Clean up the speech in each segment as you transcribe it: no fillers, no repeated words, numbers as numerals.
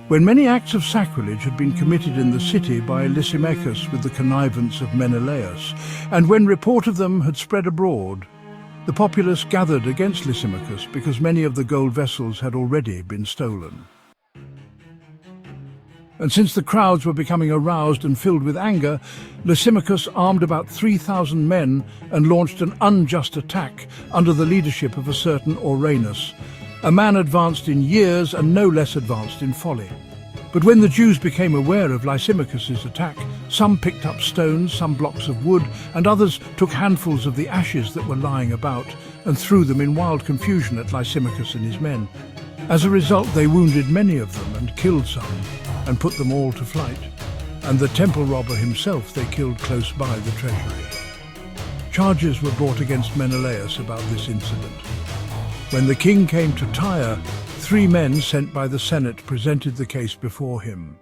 When many acts of sacrilege had been committed in the city by Lysimachus with the connivance of Menelaus, and when report of them had spread abroad, the populace gathered against Lysimachus because many of the gold vessels had already been stolen. And since the crowds were becoming aroused and filled with anger, Lysimachus armed about 3,000 men and launched an unjust attack under the leadership of a certain Oranus, a man advanced in years and no less advanced in folly. But when the Jews became aware of Lysimachus's attack, some picked up stones, some blocks of wood, and others took handfuls of the ashes that were lying about and threw them in wild confusion at Lysimachus and his men. As a result, they wounded many of them and killed some, and put them all to flight, and the temple robber himself they killed close by the treasury. Charges were brought against Menelaus about this incident. When the king came to Tyre, 3 men sent by the Senate presented the case before him.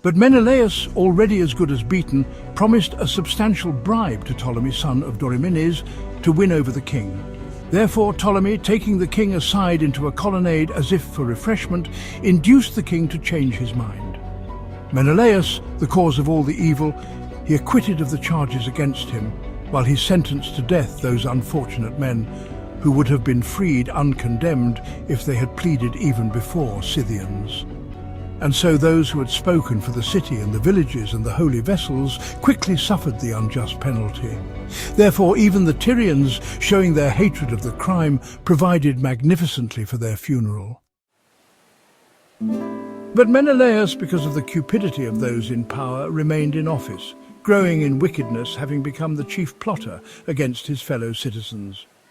But Menelaus, already as good as beaten, promised a substantial bribe to Ptolemy, son of Dorymenes, to win over the king. Therefore Ptolemy, taking the king aside into a colonnade as if for refreshment, induced the king to change his mind. Menelaus, the cause of all the evil, he acquitted of the charges against him, while he sentenced to death those unfortunate men who would have been freed uncondemned if they had pleaded even before Scythians. And so those who had spoken for the city and the villages and the holy vessels quickly suffered the unjust penalty. Therefore even the Tyrians, showing their hatred of the crime, provided magnificently for their funeral. But Menelaus, because of the cupidity of those in power, remained in office, growing in wickedness, having become the chief plotter against his fellow citizens.